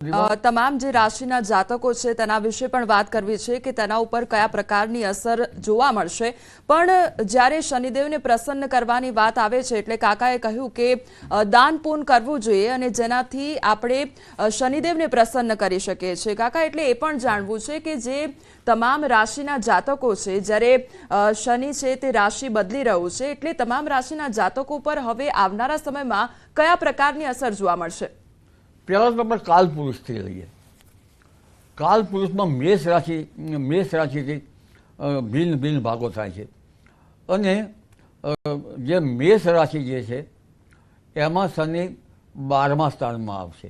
તમામ જે રાશિના જાતકો છે તેના વિશે પણ વાત કરવી છે કે તેના ઉપર કયા પ્રકારની અસર જોવા મળશે। પણ જ્યારે શનિદેવને પ્રસન્ન કરવાની વાત આવે છે એટલે કાકાએ કહ્યું કે દાન પૂન કરવું જોઈએ અને જેનાથી આપણે શનિદેવને પ્રસન્ન કરી શકીએ છીએ। કાકા, એટલે એ પણ જાણવું છે કે જે તમામ રાશિના જાતકો છે, જ્યારે શનિ છે તે રાશિ બદલી રહ્યું છે, એટલે તમામ રાશિના જાતકો પર હવે આવનારા સમયમાં કયા પ્રકારની અસર જોવા મળશે? પહેલાં તો આપણે કાલપુરુષથી લઈએ। કાલપુરુષમાં મેષ રાશિથી ભિન્ન ભિન્ન ભાગો થાય છે અને જે મેષ રાશિ જે છે એમાં શનિ 12મા સ્થાનમાં આવશે।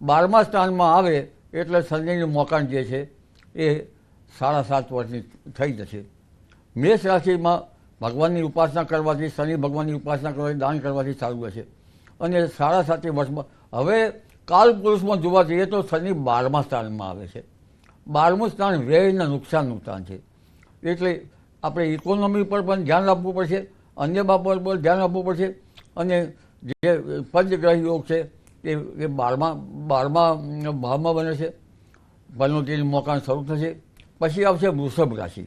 12મા સ્થાનમાં આવે એટલે શનિનું મોકાણ જે છે એ 7.5 વર્ષની થઈ જશે। મેષ રાશિમાં ભગવાનની ઉપાસના કરવાથી, શનિ ભગવાનની ઉપાસના કરવાથી, દાન કરવાથી સારું રહેશે અને 7.5 વર્ષમાં હવે કાલપુરુષમાં જોવા જઈએ તો શનિ 12મા સ્થાનમાં આવે છે। 12મું સ્થાન વ્યયના નુકસાનનું સ્થાન છે, એટલે આપણે ઇકોનોમી પર પણ ધ્યાન આપવું પડશે, અન્ય બાબત પર ધ્યાન આપવું પડશે અને જે પંચગ્રહ યોગ છે એ 12મા ભાવમાં બને છે, પનોતીનું મોકાણ શરૂ થશે। પછી આવશે વૃષભ રાશિ।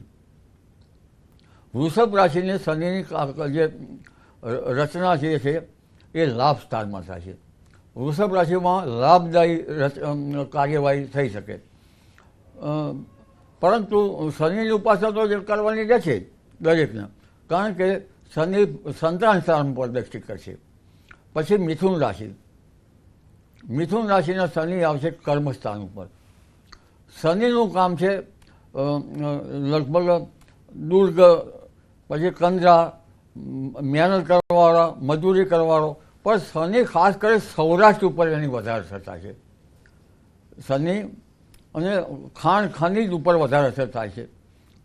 વૃષભ રાશિને શનિની જે રચના જે છે એ લાભ સ્થાનમાં થાય છે। વૃષભ રાશિમાં લાભદાયી કાર્યવાહી થઈ શકે, પરંતુ શનિની ઉપાસના તો કરવાની રહેશે દરેકને, કારણ કે શનિ સંતાન સ્થાન પર દ્રષ્ટિ કરશે। પછી મિથુન રાશિ। મિથુન રાશિના શનિ આવશે કર્મસ્થાન ઉપર। શનિનું કામ છે લગભગ દુર્ગ, પછી કંદરા, મહેનત કરવાવાળા, મજૂરી કરવાવાળો, પણ શનિ ખાસ કરી સૌરાષ્ટ્ર ઉપર એની વધારે અસર છે। શનિ અને ખાણ ખનીજ ઉપર વધારે અસર થાય છે,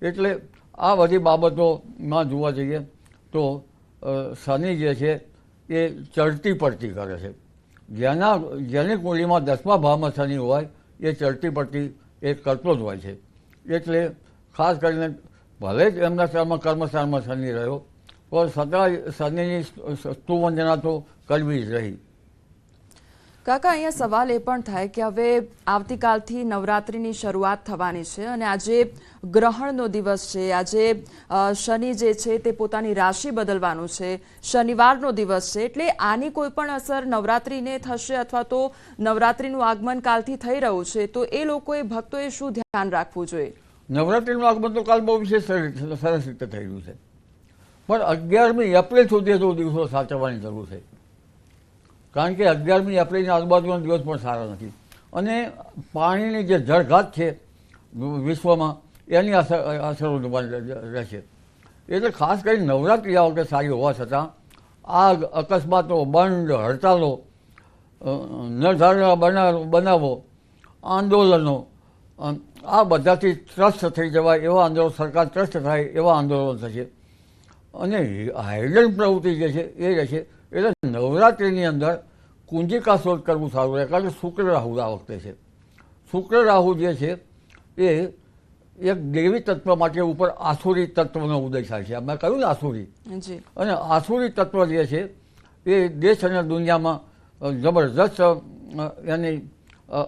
એટલે આ બધી બાબતોમાં જોવા જઈએ તો શનિ જે છે એ ચડતી પડતી કરે છે। જેની કુંડલીમાં 10મા ભાવમાં શનિ હોય એ ચડતી પડતી એ કરતો જ હોય છે, એટલે ખાસ કરીને ભલે જ એમના સ્થાનમાં કર્મસ્થાનમાં શનિ રહ્યો પણ છતાં શનિની સ્તુવંદના તો કરવી જ રહી। કાકા, અહીંયા સવાલ એ પણ થાય કે હવે આવતીકાલથી નવરાત્રિની શરૂઆત થવાની છે અને આજે ગ્રહણનો દિવસ છે, આજે શનિ જે છે તે પોતાની રાશિ બદલવાનું છે, શનિવારનો દિવસ છે, એટલે આની કોઈ પણ અસર નવરાત્રિને થશે અથવા તો નવરાત્રિનું આગમન કાલથી થઈ રહ્યું છે તો એ લોકોએ, ભક્તોએ શું ધ્યાન રાખવું જોઈએ? નવરાત્રિનું આગમન તો કાલ બહુ વિશેષ સરસ રીતે થઈ રહ્યું છે, પણ 11મી એપ્રિલ સુધી તો દિવસો સાચવવાની જરૂર છે, કારણ કે 11મી એપ્રિલની આજુબાજુનો દિવસ પણ સારા નથી અને પાણીની જે જળઘાટ છે વિશ્વમાં એની અસરો રહેશે, એટલે ખાસ કરીને નવરાત્રિ આ વખતે સારી હોવા છતાં આગ, અકસ્માતો, બંધ, હડતાલો, નિર્ધારણ બનાવો, આંદોલનો, આ બધાથી ત્રસ્ત થઈ જવાય એવા આંદોલન, સરકાર ત્રસ્ત થાય એવા આંદોલનો થશે અને હાઇડન પ્રવૃત્તિ જે છે એ રહેશે। એટલે નવરાત્રિની અંદર કુંજિકા શોધ કરવું સારું રહે, કારણ કે શુક્ર રાહુ આ વખતે છે। શુક્ર રાહુ જે છે એ એક દેવી તત્વ માટે ઉપર આસુરી તત્વનો ઉદય થાય છે। મેં કહ્યું ને આસુરી, અને આસુરી તત્વ જે છે એ દેશ અને દુનિયામાં જબરજસ્ત એની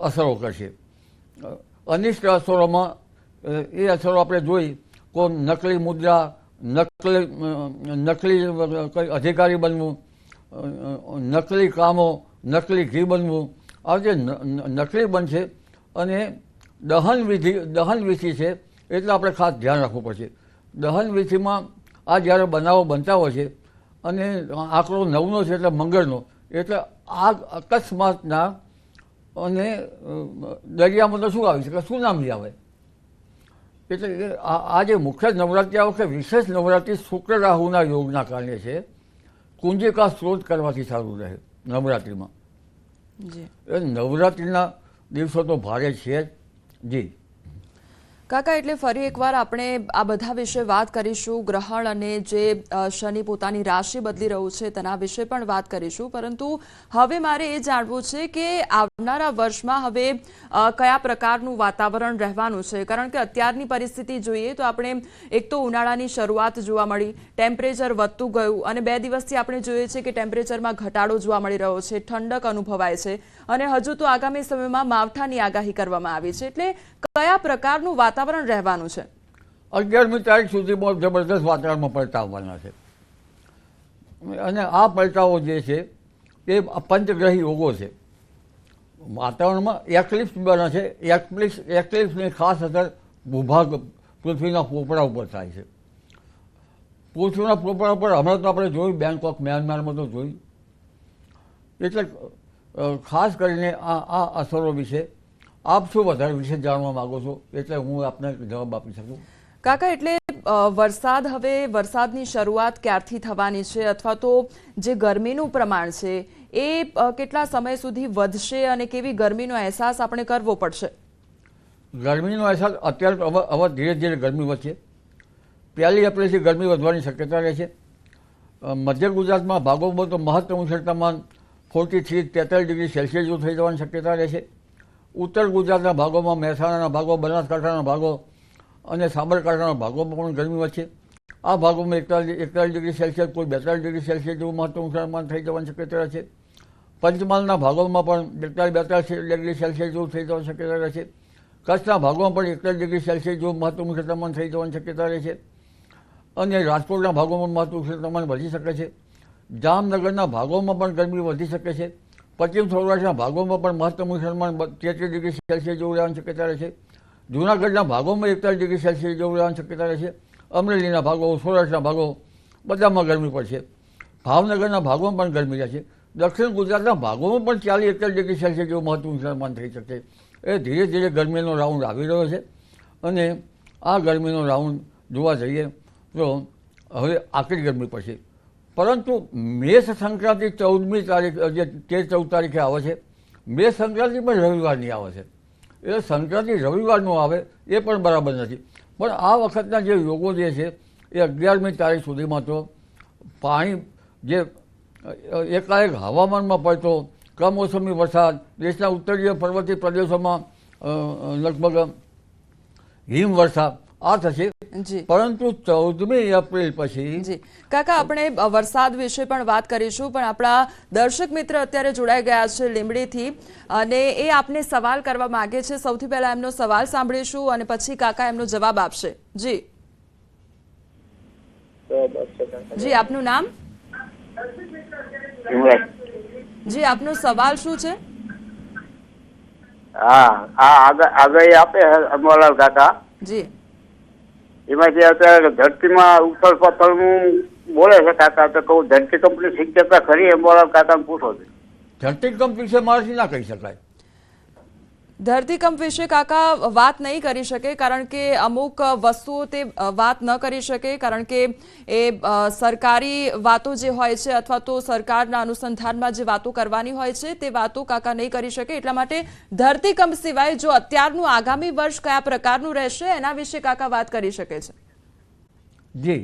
અસરો કરશે। અનિષ્ટ અસરોમાં એ અસરો આપણે જોઈ, કોઈ નકલી મુદ્રા, નકલી અધિકારી બનવું, નકલી કામો, નકલી ઘી બનવું, આ જે નકલી બનશે અને દહન વિધિ છે એટલે આપણે ખાસ ધ્યાન રાખવું પડશે। દહન વિધિમાં આ જ્યારે બનાવો બનતા હોય છે અને આંકડો 9નો છે એટલે મંગળનો, એટલે આગ અકસ્માતના અને દરિયામાં તો શું આવી શકે, સુનામી આવે, એટલે આ જે મુખ્ય નવરાત્રિ આ વખતે વિશેષ નવરાત્રિ શુક્ર રાહુના યોગના કારણે છે। કુંજિકા સ્ત્રોત કરવાથી સારું રહે નવરાત્રિમાં। નવરાત્રિના દિવસો તો ભારે છે જ જી। કાકા એટલે ફરી એકવાર આપણે આ બધા વિશે વાત કરીશું, ગ્રહણ અને જે શનિ પોતાની રાશિ બદલી રહ્યું છે તેના વિશે પણ વાત કરીશું, પરંતુ હવે મારે એ જાણવું છે કે આવનારા વર્ષમાં હવે કયા પ્રકારનું વાતાવરણ રહેવાનું છે, કારણ કે અત્યારની પરિસ્થિતિ જોઈએ તો આપણે એક તો ઉનાળાની શરૂઆત જોવા મળી, ટેમ્પરેચર વધતું ગયું અને 2 દિવસથી આપણે જોઈએ છે કે ટેમ્પરેચરમાં ઘટાડો જોવા મળી રહ્યો છે, ઠંડક અનુભવાય છે અને હજુ તો આગામી સમયમાં માવઠાની આગાહી કરવામાં આવી છે, એટલે કયા પ્રકારનું વાતાવરણ રહેવાનું છે? 11મી તારીખ સુધી બહુ જબરદસ્ત વાતાવરણમાં પલટા આવવાના છે અને આ પલટાઓ જે છે એ પંચગ્રહી યોગો છે. વાતાવરણમાં એક્લિપ્સ બને છે. એક્લિપ્સની ખાસ અસર ભૂભાગ પૃથ્વીના પોપડા ઉપર થાય છે. પૃથ્વીના પોપડા ઉપર હમણાં તો આપણે જોયું, બેંકોક મ્યાનમારમાં તો જોયું. એટલે ખાસ કરીને આ અસરો વિશે આપ શું વધારે વિશે જાણવા માંગો છો, એટલે હું આપને જવાબ આપી શકું. કાકા એટલે વરસાદ, હવે વરસાદની શરૂઆત ક્યારથી થવાની છે અથવા તો જે ગરમીનું પ્રમાણ છે એ કેટલા સમય સુધી વધશે અને કેવી ગરમીનો અહેસાસ આપણે કરવો પડશે? ગરમીનો અહેસાસ અત્યારે તો હવે ધીરે ધીરે ગરમી વધશે. 1 એપ્રિલથી ગરમી વધવાની શક્યતા રહે છે. મધ્ય ગુજરાતમાં ભાગોમાં તો મહત્તમ ઉષ્ણ તાપમાન 43-43 ડિગ્રી સેલ્સિયસ જેવું થઈ જવાની શક્યતા રહે છે. ઉત્તર ગુજરાતના ભાગોમાં, મહેસાણાના ભાગો, બનાસકાંઠાના ભાગો અને સાબરકાંઠાના ભાગોમાં પણ ગરમી વધશે. આ ભાગોમાં 41 ડિગ્રી સેલ્સિયસ, કોઈ 42 ડિગ્રી સેલ્સિયસ જેવું મહત્તમ ઉષ્ણતામાન થઈ જવાની શક્યતા રહે છે. પંચમહાલના ભાગોમાં પણ 42 ડિગ્રી સેલ્સિયસ જેવું થઈ જવાની શક્યતા રહે છે. કચ્છના ભાગોમાં પણ 41 ડિગ્રી સેલ્સિયસ જેવું મહત્તમ ઉષ્ણતામાન થઈ જવાની શક્યતા રહે છે અને રાજકોટના ભાગોમાં મહત્તમ ઉષ્ણતામાન વધી શકે છે. જામનગરના ભાગોમાં પણ ગરમી વધી શકે છે. પશ્ચિમ સૌરાષ્ટ્રના ભાગોમાં પણ મહત્તમ ઉષ્ણતામાન 33 ડિગ્રી સેલ્સિયસ જેવું રહેવાની શક્યતા રહે છે. જૂનાગઢના ભાગોમાં 41 ડિગ્રી સેલ્સિયસ જેવું રહેવાની શક્યતા રહે છે. અમરેલીના ભાગો, સૌરાષ્ટ્રના ભાગો બધામાં ગરમી પડશે. ભાવનગરના ભાગોમાં પણ ગરમી રહેશે. દક્ષિણ ગુજરાતના ભાગોમાં પણ 40-41 ડિગ્રી સેલ્સિયસ જેવું મહત્તમ ઉષ્ણતામાન થઈ શકે. એ ધીરે ધીરે ગરમીનો રાઉન્ડ આવી રહ્યો છે અને આ ગરમીનો રાઉન્ડ જોવા જઈએ તો હવે આકરી ગરમી પડશે. પરંતુ મેષ સંક્રાંતિ 14મી તારીખ, જે 13-14 તારીખે આવે છે, મેષ સંક્રાંતિ પણ રવિવારની આવે છે. એ સંક્રાંતિ રવિવારનું આવે એ પણ બરાબર નથી. પણ આ વખતના જે યોગો જે છે એ 11મી તારીખ સુધીમાં તો પાણી જે એકાએક હવામાનમાં પડતો કમોસમી વરસાદ, દેશના ઉત્તરીય પર્વતીય પ્રદેશોમાં લગભગ હિમવર્ષા આ થશે. પરંતુ 14મી એપ્રિલ પછી જી કાકા, આપણે વરસાદ વિશે પણ વાત કરીશું, પણ આપણા દર્શક મિત્ર અત્યારે જોડાઈ ગયા છે લીંબડીથી અને એ આપને સવાલ કરવા માંગે છે. સૌથી પહેલા એમનો સવાલ સાંભળીશું અને પછી કાકા એમનો જવાબ આપશે. જી જી આપનું નામ? જી આપનો સવાલ શું છે? આગાહી આપે અમરલાલ કાકા, જી એમાંથી અત્યારે ધરતીમાં ઉથલ પાથલનું બોલે છે કાકા, તો કહું ધરતી કંપની શક્યતા ખરી? અમરલાલ કાકાને પૂછો છે. ધરતીકંપ વિશે મારાથી ના કહી શકાય. ધરતીકંપ વિશે કાકા વાત નહીં કરી શકે, કારણ કે અમુક વસ્તુઓ તે વાત ન કરી શકે, કારણ કે એ સરકારી વાતો જે હોય છે અથવા તો સરકારના અનુસંધાનમાં જે વાતો કરવાની હોય છે તે વાતો કાકા નહીં કરી શકે. એટલા માટે ધરતીકંપ સિવાય જો અત્યારનું આગામી વર્ષ કયા પ્રકારનું રહેશે એના વિશે કાકા વાત કરી શકે છે. જી